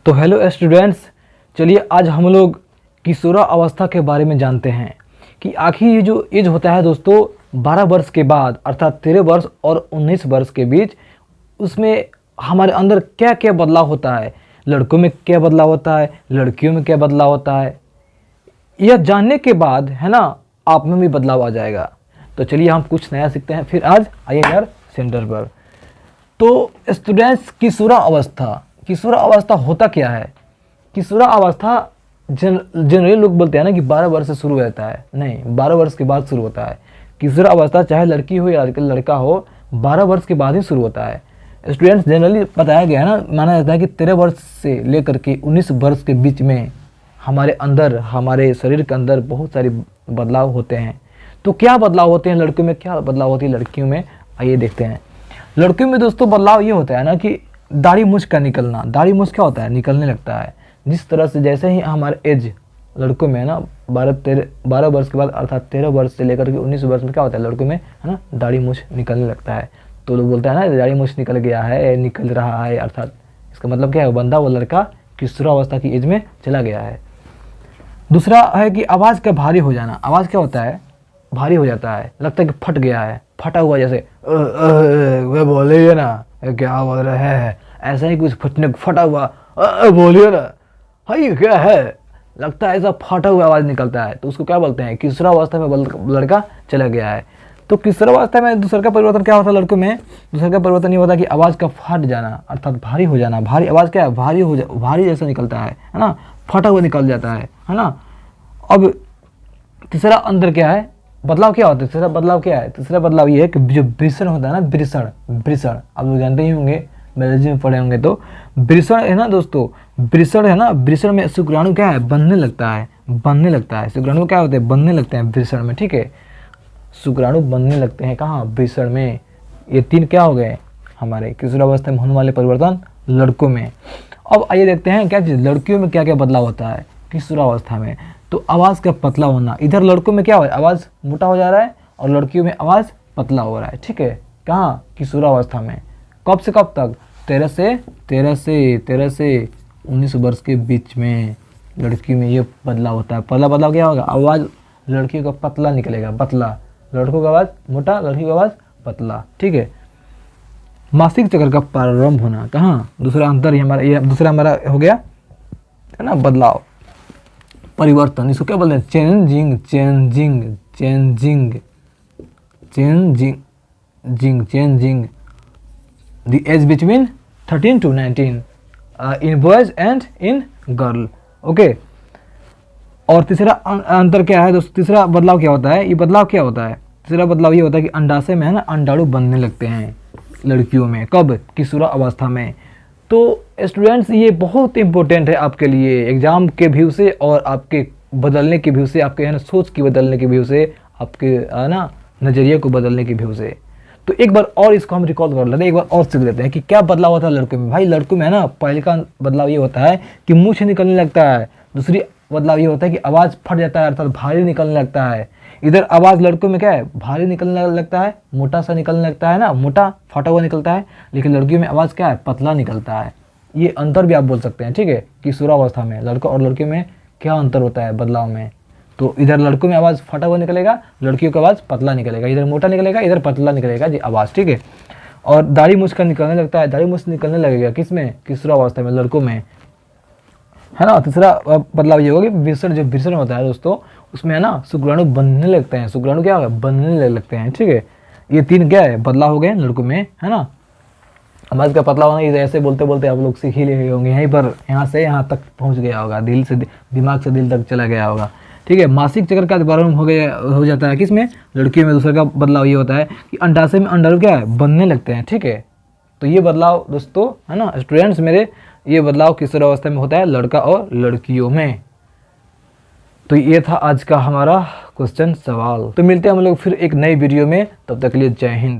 तो hello students, चलिए आज हम लोग किशोरावस्था के बारे में जानते हैं कि आखिर ये जो एज होता है दोस्तों 12 वर्ष के बाद अर्थात 13 वर्ष और 19 वर्ष के बीच, उसमें हमारे अंदर क्या क्या बदलाव होता है, लड़कों में क्या बदलाव होता है, लड़कियों में क्या बदलाव होता है, यह जानने के बाद है ना आप में भी बदलाव आ जाएगा। तो चलिए हम कुछ नया सीखते हैं फिर आज आइए यार सेंटर पर। तो स्टूडेंट्स, किशोरावस्था होता क्या है? किशोरावस्था जनरली लोग बोलते हैं ना कि 12 वर्ष से शुरू रहता है, नहीं 12 वर्ष के बाद शुरू होता है। किशोरावस्था चाहे लड़की हो या लड़का हो 12 वर्ष के बाद ही शुरू होता है। स्टूडेंट्स, जनरली बताया गया है ना, माना जाता है कि 13 वर्ष से लेकर के 19 वर्ष के बीच में हमारे अंदर, हमारे शरीर के अंदर बहुत सारे बदलाव होते हैं। तो क्या बदलाव होते हैं लड़कियों में, क्या बदलाव होती है लड़कियों में, आइए देखते हैं। लड़कियों में दोस्तों बदलाव ये होता है ना कि दाढ़ी मूंछ का निकलना। दाढ़ी मूंछ क्या होता है? निकलने लगता है। जिस तरह से जैसे ही हमारे एज लड़कों में है ना 12 वर्ष के बाद अर्थात 13 वर्ष से लेकर के 19 वर्ष में क्या होता है लड़कों में, है ना, दाढ़ी मूंछ निकलने लगता है। तो लोग बोलते हैं ना दाढ़ी मूंछ निकल गया है, निकल रहा है, अर्थात इसका मतलब क्या है, बंदा वो लड़का किशोरावस्था की एज में चला गया है। दूसरा है कि आवाज़ का भारी हो जाना। आवाज़ क्या होता है? भारी हो जाता है, लगता है कि फट गया है, फटा हुआ, जैसे वे बोलिए ना क्या बोल रहे हैं, ऐसा ही कुछ फटा हुआ बोलिए ना, हाई क्या है, लगता है ऐसा फटा हुआ आवाज़ निकलता है। तो उसको क्या बोलते हैं? किशोरावस्था में लड़का चला गया है। तो किशोरावस्था में दूसरा का परिवर्तन क्या होता है लड़कों में? दूसरा का परिवर्तन ये होता है कि आवाज़ का फट जाना अर्थात भारी हो जाना। भारी आवाज़ क्या है? भारी जैसा निकलता है ना, फटा हुआ निकल जाता है ना। अब तीसरा अंदर क्या है, बदलाव क्या होता है? तीसरा बदलाव क्या है? तीसरा बदलाव ये है कि जो वृषण होता है ना, वृषण आप लोग जानते ही होंगे, बायोलॉजी में पढ़े होंगे। तो वृषण है ना दोस्तों, वृषण है ना, वृषण में शुक्राणु क्या है? बनने लगता है। शुक्राणु क्या होते हैं? बनने लगते हैं वृषण में, ठीक है। शुक्राणु बनने लगते हैं कहाँ? वृषण में। ये 3 क्या हो गए हमारे किशोरावस्था में होने वाले परिवर्तन लड़कों में। अब आइए देखते हैं क्या चीज़ लड़कियों में क्या क्या बदलाव होता है किशोरावस्था में। तो आवाज़ का पतला होना, इधर लड़कों में क्या हो रहा है, आवाज़ मोटा हो जा रहा है, और लड़कियों में आवाज़ पतला हो रहा है, ठीक है। कहाँ? किशोरावस्था में। कब से कब तक? 13 से 19 वर्ष के बीच में लड़की में ये बदलाव होता है। पहला बदलाव क्या होगा? आवाज़ लड़कियों का पतला निकलेगा, पतला। लड़कों का आवाज़ मोटा, लड़की का आवाज़ पतला, ठीक है। मासिक चक्र का प्रारंभ होना, कहाँ? दूसरा अंतर हमारा, ये दूसरा हमारा हो गया है ना बदलाव, परिवर्तन। इसको क्या बोलते हैं? Changing the age between 13 to 19 in boys and in girl, okay. और तीसरा अंतर क्या है दोस्तों? तीसरा बदलाव क्या होता है? ये बदलाव क्या होता है? तीसरा बदलाव ये होता है कि अंडाशय में है ना अंडाणु बनने लगते हैं लड़कियों में। कब? किशोरावस्था में। तो स्टूडेंट्स, ये बहुत इंपॉर्टेंट है आपके लिए एग्जाम के व्यू से और आपके बदलने के व्यू से, आपके है ना सोच की बदलने के व्यू से, आपके है ना नज़रिए को बदलने के व्यू से। तो एक बार और इसको हम रिकॉल कर लेते हैं, एक बार और सीख लेते हैं कि क्या बदलाव होता है लड़कों में। भाई लड़कों में है ना पहले का बदलाव ये होता है कि मूंछ निकलने लगता है। दूसरी बदलाव ये होता है कि आवाज़ फट जाता है अर्थात भारी निकलने लगता है। इधर आवाज़ लड़कों में क्या है? भारी निकलने लगता है, मोटा सा निकलने लगता है ना, मोटा फटा हुआ निकलता है। लेकिन लड़कियों में आवाज़ क्या है? पतला निकलता है। ये अंतर भी आप बोल सकते हैं, ठीक है। किशोरावस्था में लड़का और लड़के में क्या अंतर होता है बदलाव में? तो इधर लड़कों में आवाज़ फटा हुआ निकलेगा, लड़कियों का आवाज़ पतला निकलेगा। इधर मोटा निकलेगा, इधर पतला निकलेगा जी आवाज़, ठीक है। और दाढ़ी मूंछ का निकलने लगता है, दाढ़ी मूंछ निकलने लगेगा किस में? किशोरावस्था में, लड़कों में, है ना। तीसरा बदलाव ये होगा कि वृषण होता है दोस्तों, उसमें है ना शुक्राणु बनने लगते हैं। शुक्राणु क्या होगा? बनने लगते हैं, ठीक है। ये 3 क्या है बदलाव हो गए लड़कों में, है ना। आवाज़ का पतला होना, ऐसे बोलते बोलते आप लोग सीख ही ले होंगे, यहीं पर यहाँ से यहाँ तक पहुँच गया होगा, दिल से दिमाग से दिल तक चला गया होगा, ठीक है। मासिक चक्र का प्रारंभ हो जाता है किसमें? लड़कियों में। दूसरे का बदलाव ये होता है कि अंडाशय में अंडाणु क्या है? बनने लगते हैं, ठीक है। तो ये बदलाव दोस्तों है ना स्टूडेंट्स मेरे, ये बदलाव किशोरावस्था में होता है लड़का और लड़कियों में। तो ये था आज का हमारा क्वेश्चन सवाल। तो मिलते हैं हम लोग फिर एक नई वीडियो में, तब तक के लिए जय हिंद।